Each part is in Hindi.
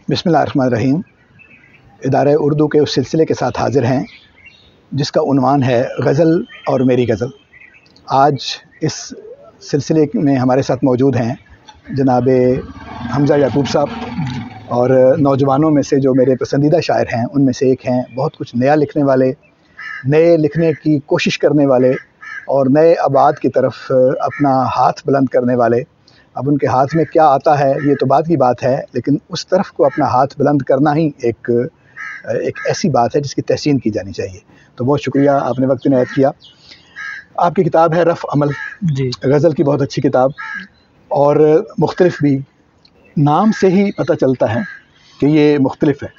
बिस्मिल्लाहिर्रहमानिर्रहीम। इदारे उर्दू के उस सिलसिले के साथ हाज़िर हैं जिसका उन्वान है गज़ल और मेरी गज़ल। आज इस सिलसिले में हमारे साथ मौजूद हैं जनाब हमज़ा याकूब साहब, और नौजवानों में से जो मेरे पसंदीदा शायर हैं उनमें से एक हैं। बहुत कुछ नया लिखने वाले, नए लिखने की कोशिश करने वाले और नए आबाद की तरफ अपना हाथ बुलंद करने वाले। अब उनके हाथ में क्या आता है ये तो बाद की बात है, लेकिन उस तरफ को अपना हाथ बुलंद करना ही एक ऐसी बात है जिसकी तहसीन की जानी चाहिए। तो बहुत शुक्रिया, आपने वक्त इनायत किया। आपकी किताब है रफ़ अमल जी, गज़ल की बहुत अच्छी किताब, और मुख्तलिफ भी नाम से ही पता चलता है कि ये मुख्तलिफ है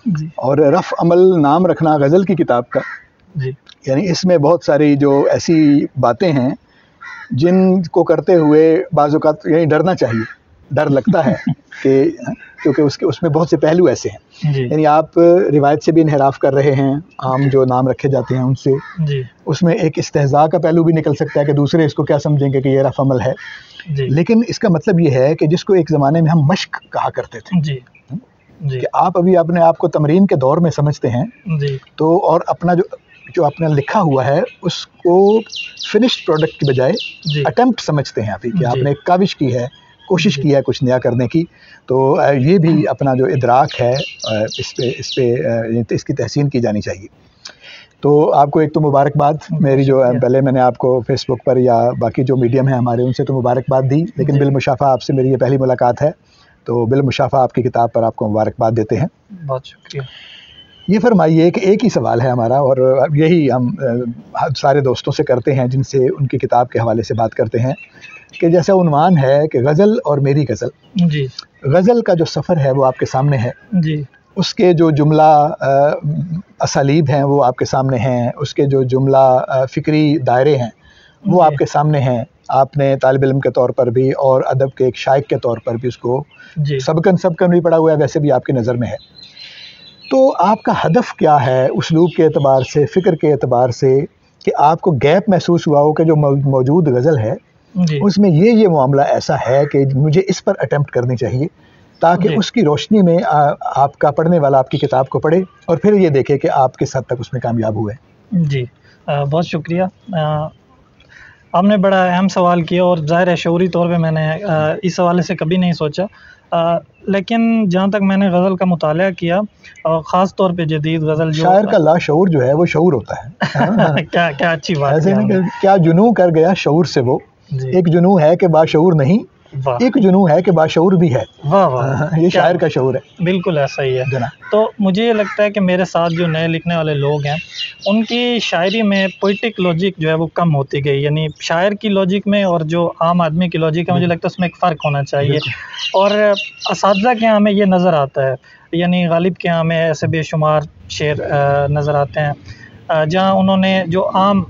जी। और रफ़ अमल नाम रखना गज़ल की किताब का जी, यानी इसमें बहुत सारी जो ऐसी बातें हैं जिनको करते हुए बाज़ औक़ात यही डरना चाहिए, डर लगता है कि क्योंकि उसमें बहुत से पहलू ऐसे हैं। यानी आप रिवायत से भी इन्हिराफ कर रहे हैं, आम जो नाम रखे जाते हैं उनसे जी। उसमें एक इस्तेहज़ा का पहलू भी निकल सकता है कि दूसरे इसको क्या समझेंगे कि ये रफ़ अमल है जी। लेकिन इसका मतलब ये है कि जिसको एक ज़माने में हम मश्क कहा करते थे जी। जी। कि आप अभी अपने आप को तमरीन के दौर में समझते हैं जी। तो और अपना जो आपने लिखा हुआ है उसको फिनिश्ड प्रोडक्ट की बजाय अटेम्प्ट समझते हैं अभी कि आपने एक काविश की है, कोशिश की है कुछ नया करने की। तो ये भी अपना जो इदराक है इस पे इसकी तहसीन की जानी चाहिए। तो आपको एक तो मुबारकबाद मेरी, जो पहले मैंने आपको फेसबुक पर या बाकी जो मीडियम है हमारे उनसे तो मुबारकबाद दी, लेकिन बिलमुशाफ़ा आपसे मेरी ये पहली मुलाकात है, तो बिलमुशाफ़ा आपकी किताब पर आपको मुबारकबाद देते हैं। बहुत शुक्रिया। ये फरमाइए कि एक ही सवाल है हमारा, और यही हम सारे दोस्तों से करते हैं जिनसे उनकी किताब के हवाले से बात करते हैं, कि जैसा उन्वान है कि गज़ल और मेरी गज़ल जी। गज़ल का जो सफ़र है वो आपके सामने है जी। उसके जो जुमला असालीब हैं वो आपके सामने हैं, उसके जो जुमला फ़िक्री दायरे हैं वो आपके सामने हैं। आपने तालिब इल्म के तौर पर भी और अदब के एक शाइक के तौर पर भी उसको सबकन भी पढ़ा हुआ है, वैसे भी आपकी नज़र में है। तो आपका हदफ क्या है उस्लूब के एतबार से, फ़िक्र के एतबार से, कि आपको गैप महसूस हुआ हो कि जो मौजूद गज़ल है उसमें ये मामला ऐसा है कि मुझे इस पर अटेम्प्ट करनी चाहिए, ताकि उसकी रोशनी में आपका पढ़ने वाला आपकी किताब को पढ़े और फिर ये देखे कि आप किस हद तक उसमें कामयाब हुए। जी बहुत शुक्रिया। आपने बड़ा अहम सवाल किया और ज़ाहिर है शऊरी तौर पे मैंने इस हवाले से कभी नहीं सोचा, लेकिन जहाँ तक मैंने गज़ल का मुताला किया और ख़ास तौर पे जदीद गज़ल जो शायर का लाशऊर जो है वो शऊर होता है क्या क्या अच्छी बात ऐसे नहीं क्या जुनून कर गया शऊर से वो, एक जुनून है कि बाशऊर नहीं, एक जुनून है कि बाशऊर भी है। वाह वाह, ये शायर का शऊर है। बिल्कुल ऐसा ही है। तो मुझे ये लगता है कि मेरे साथ जो नए लिखने वाले लोग हैं उनकी शायरी में पोइटिक लॉजिक जो है वो कम होती गई, यानी शायर की लॉजिक में और जो आम आदमी की लॉजिक है मुझे लगता है उसमें एक फ़र्क होना चाहिए। और असातिज़ा के यहाँ हमें ये नज़र आता है, यानी गालिब के यहाँ हमें ऐसे बेशुमार शेर नज़र आते हैं जहाँ उन्होंने जो आम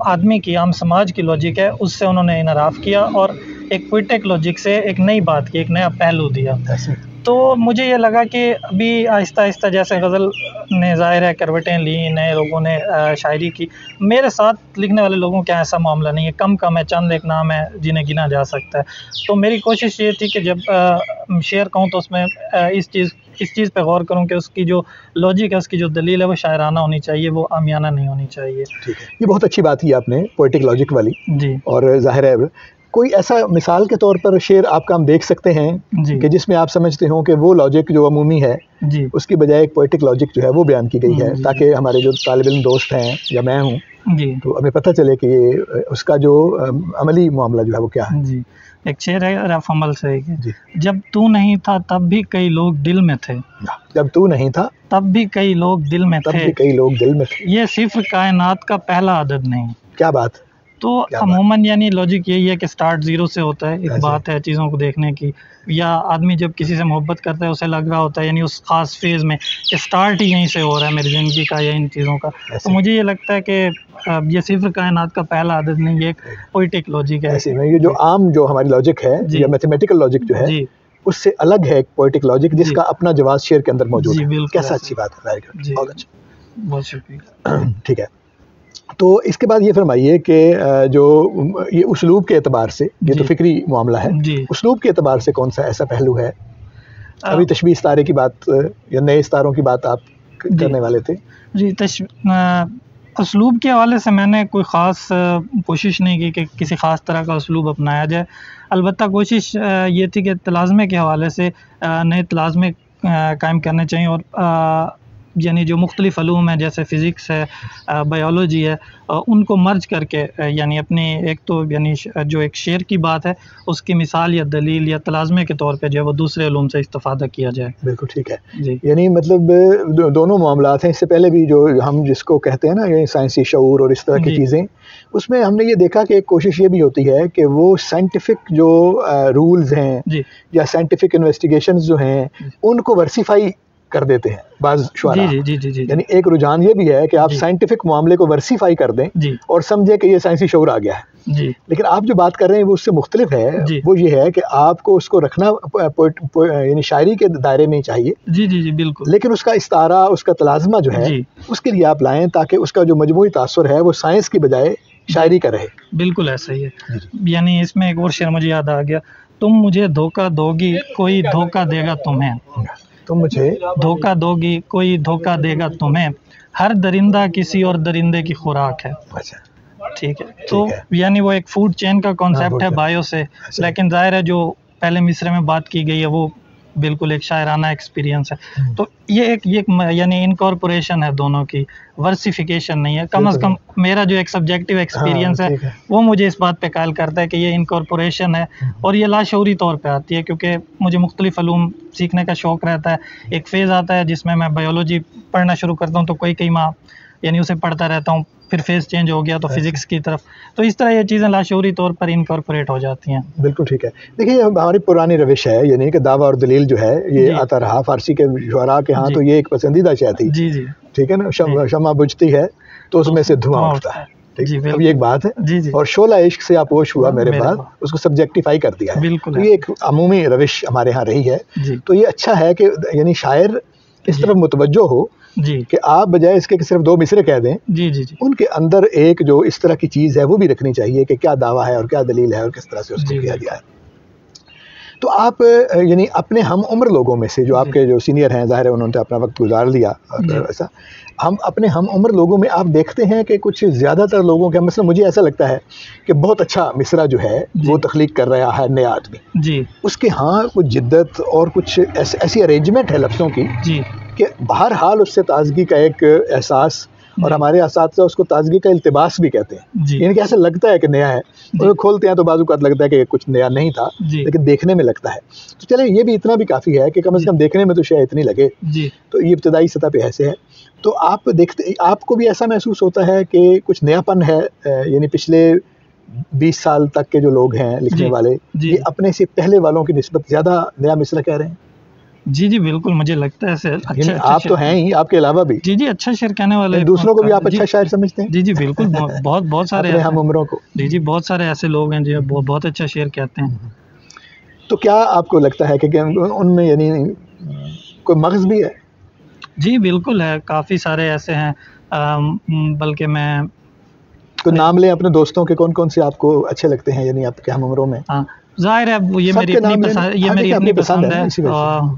आदमी की, आम समाज की लॉजिक है उससे उन्होंने इनराफ किया और एक पोइटिक लॉजिक से एक नई बात की, एक नया पहलू दिया। तो मुझे ये लगा कि अभी आहिस्ता आहिस्ता जैसे गज़ल ने ज़ाहिर है करवटें ली, नए लोगों ने शायरी की, मेरे साथ लिखने वाले लोगों का ऐसा मामला नहीं है, कम है, चंद एक नाम है जिन्हें गिना जा सकता है। तो मेरी कोशिश ये थी कि जब शेयर कहूँ तो उसमें इस चीज़ पे गौर करूँ कि उसकी जो लॉजिक है, उसकी जो दलील है वो शायराना होनी चाहिए, वो आमियाना नहीं होनी चाहिए। ठीक है, ये बहुत अच्छी बात की आपने पोइटिक लॉजिक वाली जी। और ज़ाहिर है कोई ऐसा मिसाल के तौर पर शेर आपका हम देख सकते हैं कि जिसमें आप समझते हो कि वो लॉजिक जो अमूमी है जी। उसकी बजाय एक पोइटिक लॉजिक जो है वो बयान की गई है, ताकि हमारे जो तालिब इल्म दोस्त हैं या मैं हूँ तो हमें पता चले कि ये उसका जो अमली मामला जो है वो क्या है जी। एक शेर है रफ़ अमल से, जब तू नहीं था तब भी कई लोग दिल में थे, जब तू नहीं था तब भी कई लोग दिल में थे, कई लोग दिल में थे, ये सिर्फ कायनात का पहला अदद नहीं। क्या बात। तो अमूमन यानी लॉजिक यही है कि स्टार्ट ज़ीरो से होता है। एक बात है चीज़ों को देखने की, या आदमी जब किसी से मोहब्बत करता है उसे लग रहा होता है यानी उस ख़ास फेज़ में कि स्टार्ट ही यहीं से हो रहा है मेरी ज़िंदगी का या इन चीज़ों का। तो मुझे ये लगता है कि ये सिर्फ कायनात का पहला आदत नहीं, ये एक पोइटिक लॉजिक है। ऐसे में ये जो आम जो हमारी लॉजिक है या मैथमेटिकल लॉजिक जो है उससे अलग है एक पोइटिक लॉजिक जिसका अपना जवाब शेर के अंदर मौजूद है। कैसा अच्छी बात है, बहुत अच्छा, बहुत शुक्रिया। ठीक है, तो इसके बाद ये फरमाइए कि जो ये उस्लूब के एतबार से, ये तो फ़िक्री मामला है, उस्लूब के एतबार से कौन सा ऐसा पहलू है अभी तशबीह सितारे की बात या नए सितारों की बात आप करने वाले थे। जी, उसलूब के हवाले से मैंने कोई ख़ास कोशिश नहीं की कि किसी ख़ास तरह का उसलूब अपनाया जाए। अलबत्ता कोशिश ये थी कि तलाज़मे के हवाले से नए तलाज़मे कायम करने चाहिए और यानी जो मुख्तलिफ़ अलूम हैं जैसे फ़िज़िक्स है, बायोलॉजी है, उनको मर्ज करके यानी अपनी एक तो यानी जो एक शेर की बात है उसकी मिसाल या दलील या तलाज़मे के तौर पे जो है वो दूसरे अलूम से इस्तिफ़ादा किया जाए। बिल्कुल ठीक है जी। यानी मतलब दोनों मामलात हैं। इससे पहले भी जो हम जिसको कहते हैं ना ये साइंसी शऊर और इस तरह की चीज़ें, उसमें हमने ये देखा कि एक कोशिश ये भी होती है कि वो साइंटिफिक जो रूल्स हैं या साइंटिफिक इन्वेस्टिगेशंस जो हैं उनको वर्सीफाई कर देते हैं बाज़ शुआरा। जी। यानी एक रुझान ये भी है कि आप साइंटिफिक मामले को वर्सीफाई कर दें और समझें कि ये साइंसी शऊर आ गया है। जी। लेकिन आप जो बात कर रहे हैं वो उससे मुख्तलिफ है। वो ये है कि आपको उसको रखना यानी शायरी के दायरे में ही चाहिए। जी बिल्कुल। लेकिन उसका इस्तारा, उसका तलाज़मा जो है उसके लिए आप लाएं ताकि उसका जो मजमूई तासुर है वो साइंस की बजाय शायरी का रहे। बिल्कुल ऐसा ही है। यानी इसमें एक और शेर मुझे याद आ गया, तुम मुझे धोखा दोगी कोई धोखा देगा तुम्हें, तुम मुझे धोखा दोगी कोई धोखा देगा तुम्हें, हर दरिंदा किसी और दरिंदे की खुराक है। अच्छा ठीक है। तो यानी वो एक फूड चेन का कॉन्सेप्ट है बायो से, लेकिन जाहिर है जो पहले मिसरे में बात की गई है वो बिल्कुल एक शायराना एक्सपीरियंस है। तो ये यानी इनकॉर्पोरेशन है दोनों की, वर्सिफिकेशन नहीं है। कम से कम मेरा जो एक सब्जेक्टिव एक्सपीरियंस है वो मुझे इस बात पे कायल करता है कि ये इनकॉर्पोरेशन है और ये लाशऊरी तौर पे आती है, क्योंकि मुझे मुख्तलिफ अलूम सीखने का शौक़ रहता है। एक फ़ेज़ आता है जिसमें मैं बायोलॉजी पढ़ना शुरू करता हूँ तो कई माह यानी उसे पढ़ता रहता हूँ, फिर फेज़ चेंज हो गया तो फिज़िक्स की तरफ, तो इस तरह ये चीज़ें लाशऊरी तौर पर इनकॉर्पोरेट हो जाती हैं। बिल्कुल ठीक है। देखिए हमारी पुरानी रविश है, यानी कि दावा और दलील जो है ये आता रहा फ़ारसी के शुअरा के यहाँ, तो ये एक पसंदीदा शय थी। जी ठीक है ना। शम्मा बुझती है तो उसमें से धुआं उठता है। अब ये एक बात है। और शोला इश्क से आपोश हुआ मेरे बाद, उसको सब्जेक्टिफाई कर दिया है। तो ये एक अमूमी रविश हमारे यहाँ रही है। तो ये अच्छा है कि यानी शायर इस तरफ मुतवज्जो हो कि आप बजाय इसके कि सिर्फ दो मिसरे कह दें, उनके अंदर एक जो इस तरह की चीज़ है वो भी रखनी चाहिए कि क्या दावा है और क्या दलील है और किस तरह से उसको किया गया है। तो आप यानी अपने हम उम्र लोगों में से जो आपके जो सीनियर हैं, ज़ाहिर है उन्होंने अपना वक्त गुजार लिया और ऐसा, हम अपने हम उम्र लोगों में आप देखते हैं कि कुछ ज़्यादातर लोगों के, मतलब मुझे ऐसा लगता है कि बहुत अच्छा मिसरा जो है वो तख्लीक कर रहा है नया आदमी उसके हाँ कुछ जिद्दत और कुछ ऐसी अरेंजमेंट है लफ्ज़ों की कि बहर हाल उससे ताजगी का एक एहसास, और हमारे असातिज़ा उसको ताजगी का इल्तिबास भी कहते हैं। यानी कि ऐसा लगता है कि नया है, और खोलते हैं तो बाजू का लगता है कि कुछ नया नहीं था, लेकिन देखने में लगता है। तो चले ये भी इतना भी काफ़ी है कि कम से कम देखने में तो शायद इतनी लगे। तो ये इब्तदाई सतह पे ऐसे है। तो आप देखते, आपको भी ऐसा महसूस होता है कि कुछ नयापन है, यानी पिछले 20 साल तक के जो लोग हैं लिखने वाले, ये अपने से पहले वालों की निस्बत ज़्यादा नया मिसरा कह रहे हैं? जी बिल्कुल, मुझे लगता है सर। अच्छा आप तो हैं ही, आपके अलावा भी जी अच्छा शेर कहने वाले दूसरों को भी आप अच्छा शायर समझते हैं? जी बिल्कुल, बहुत सारे हम उम्रों को जी बहुत सारे ऐसे लोग हैं जो बहुत अच्छा शेर कहते हैं। तो क्या आपको लगता है कि उनमें यानी कोई मग़ज़ भी है? जी बिल्कुल है, काफ़ी सारे ऐसे हैं, बल्कि मैं तो नाम लें अपने दोस्तों के, कौन कौन से आपको अच्छे लगते हैं यानी आपके हम उम्रों में? हाँ, ज़ाहिर है ये मेरी अपनी पसंद है।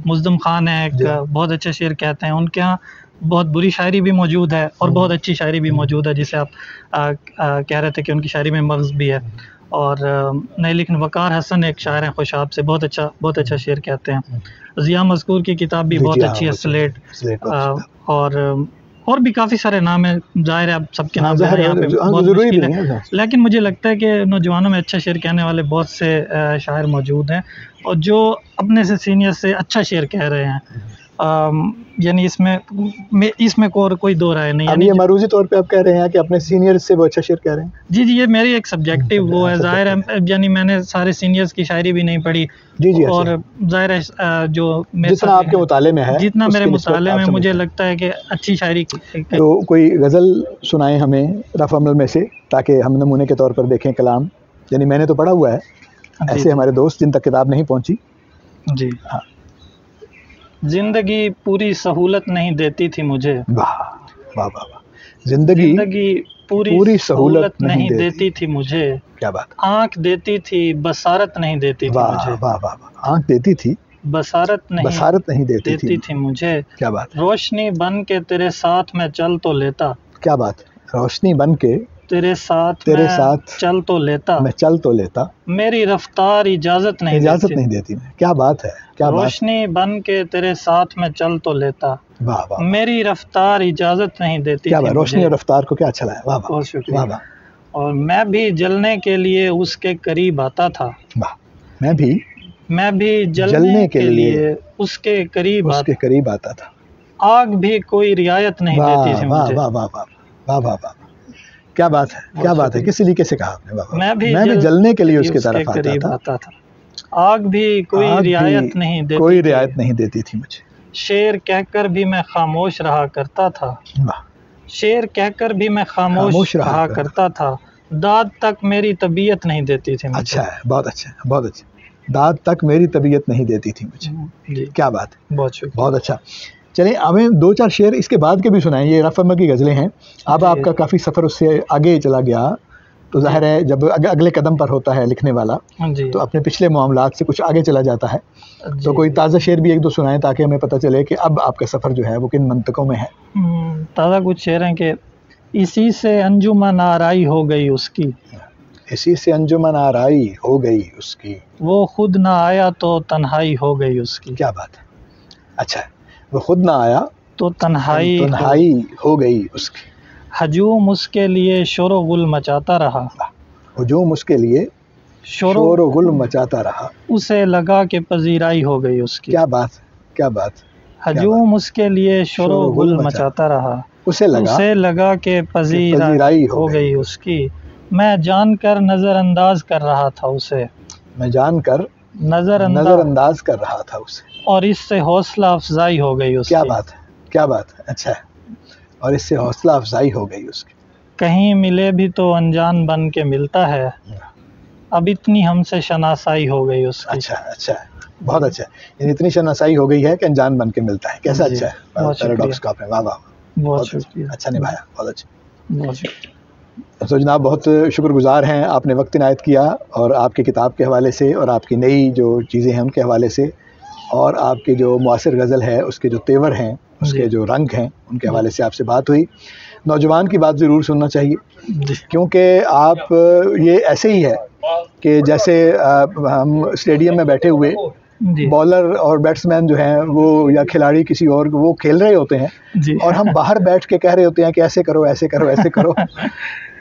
मुज़्ज़म खान है एक, बहुत अच्छा शेर कहते हैं। उनके यहाँ बहुत बुरी शायरी भी मौजूद है और बहुत अच्छी शायरी भी मौजूद है, जिसे आप कह रहे थे कि उनकी शायरी में मग़ज़ भी है। और नए लिखने वक़ार हसन एक शायर हैं खुशाब से, बहुत अच्छा शेर कहते हैं। ज़िया मज़कूर की किताब भी बहुत अच्छी है, स्लेट। और भी काफ़ी सारे नाम हैं, ज़ाहिर है अब सबके नाम यहाँ पे बहुत मुश्किल है, लेकिन मुझे लगता है कि नौजवानों में अच्छा शेर कहने वाले बहुत से शायर मौजूद हैं और जो अपने से सीनियर से अच्छा शेर कह रहे हैं। यानी इसमें कोई दो राय नहीं है। ये मरूजी तौर पे आप कह रहे हैं कि अपने सीनियर से वो अच्छा शेर कह रहे हैं? जी ये मेरी एक सब्जेक्टिव वो है। ज़ाहिर है यानी मैंने सारे सीनियर्स की शायरी भी नहीं पढ़ी। और ज़ाहिर है जो जितना आपके मुताले में है, जितना मेरे मुताले में मुझे लगता है कि अच्छी शायरी। तो कोई गज़ल सुनाएं हमें रफ़ अमल में से, ताकि हम नमूने के तौर पर देखें कलाम। यानी मैंने तो पढ़ा हुआ है, ऐसे हमारे दोस्त जिन तक किताब नहीं पहुँची। जी हाँ। जिंदगी पूरी सहूलत नहीं देती थी मुझे। वाह वाह वाह। जिंदगी पूरी सहूलत नहीं देती थी मुझे। क्या बात। आँख देती थी बसारत नहीं देती थी मुझे। वाह वाह वाह। आँख देती थी बसारत नहीं देती थी मुझे। क्या बात, रोशनी बन के तेरे साथ मैं चल तो लेता। क्या बात, रोशनी बन के तेरे साथ चल तो लेता। मैं चल तो लेता। मेरी रफ्तार इजाज़त नहीं देती। क्या बात है, क्या रोशनी बन के तेरे साथ मैं चल तो लेता। वाह वाह, मेरी रफ्तार इजाज़त नहीं देती। क्या बात, रोशनी और रफ्तार को क्या अच्छा लगा। वाह बहुत शुक्रिया। वाह। और मैं भी जलने के लिए उसके करीब आता था। वाह, मैं भी जलने के लिए उसके करीब आता था। आग भी कोई रियायत नहीं देती थी मुझे। वाह वाह वाह वाह वाह वाह, क्या बात है, क्या बात है, किस तरीके से कहा आपने। वाह, मैं भी जलने के लिए उसके तरफ आता था। आग भी कोई रियायत नहीं देती थी मुझे। शेर कहकर भी मैं खामोश रहा करता था। वाह, शेर कहकर भी मैं खामोश रहा करता था। दाद तक मेरी तबीयत नहीं देती थी मुझे। अच्छा है, बहुत अच्छा, बहुत अच्छा। दाद तक मेरी तबीयत नहीं देती थी मुझे जी। क्या बात है, बहुत अच्छा। चलिए हमें दो चार शेर इसके बाद के भी सुनाएं। ये रफ़ अहमद की गज़लें हैं। अब आपका काफ़ी सफ़र उससे आगे चला गया, तो ज़ाहिर है जब अगले कदम पर होता है लिखने वाला तो अपने पिछले मामलात से कुछ आगे चला जाता है। तो कोई ताज़ा शेर भी एक दो सुनाएं ताकि हमें पता चले कि अब आपका सफ़र जो है वो किन मंतकों में है। ताज़ा कुछ शेर हैं कि इसी से अंजुमन आराई हो गई उसकी। इसी से अंजुमन आराई हो गई उसकी। वो खुद ना आया तो तन्हाई हो गई उसकी। क्या बात है, अच्छा, वो खुद ना आया तो तन्हाई हो गई उसकी। हजूम उसके लिए शोरो गुल मचाता रहा। हजूम उसके लिए शोरो गुल मचाता रहा। उसे लगा कि पजीराई हो गई उसकी। क्या बात, क्या बात। हजूम उसके लिए शोरो गुल मचाता रहा। उसे लगा कि पजीराई हो गई उसकी। मैं जानकर नज़रअंदाज कर रहा था उसे। मैं जानकर नज़रअंदाज कर रहा था उसे। और इससे हौसला अफजाई हो गई उसकी। क्या बात है, क्या बात है, अच्छा है। और इससे हौसला अफजाई हो गई उसकी। कहीं मिले भी तो अनजान बन के मिलता है। अब इतनी हमसे शनासाई हो गई उसकी। अच्छा, अच्छा है, बहुत अच्छा है। इतनी शनासाई हो गई है कि अनजान बन के मिलता है। कैसा अच्छा है, पैराडॉक्स का आपने वाह वाह बहुत शुक्रिया, अच्छा निभाया, बहुत अच्छा। बहुत शुक्रिया। तो जनाब बहुत शुक्रगुज़ार हैं, आपने वक्त इनायत किया और आपकी किताब के हवाले से और आपकी नई जो चीज़ें हैं उनके हवाले से और आपकी जो मुआसिर गज़ल है उसके जो तेवर हैं, उसके जो रंग हैं, उनके हवाले से आपसे बात हुई। नौजवान की बात ज़रूर सुनना चाहिए क्योंकि आप ये ऐसे ही है कि जैसे हम स्टेडियम में बैठे हुए बॉलर और बैट्समैन जो हैं वो या खिलाड़ी किसी और वो खेल रहे होते हैं और हम बाहर बैठ के कह रहे होते हैं कि ऐसे करो ऐसे करो ऐसे करो।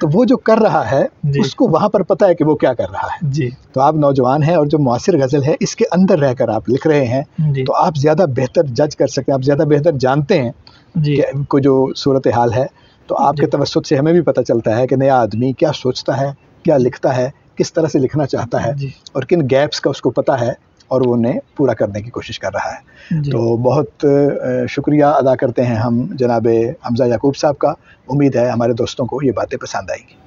तो वो जो कर रहा है उसको वहाँ पर पता है कि वो क्या कर रहा है जी। तो आप नौजवान हैं और जो मुआसिर गज़ल है इसके अंदर रहकर आप लिख रहे हैं तो आप ज़्यादा बेहतर जज कर सकते हैं, आप ज़्यादा बेहतर जानते हैं कि इनको जो सूरत हाल है। तो आपके तवस्सुत से हमें भी पता चलता है कि नया आदमी क्या सोचता है, क्या लिखता है, किस तरह से लिखना चाहता है और किन गैप्स का उसको पता है और वो उन्हें पूरा करने की कोशिश कर रहा है। तो बहुत शुक्रिया अदा करते हैं हम जनाब हमज़ा याकूब साहब का। उम्मीद है हमारे दोस्तों को ये बातें पसंद आएंगी।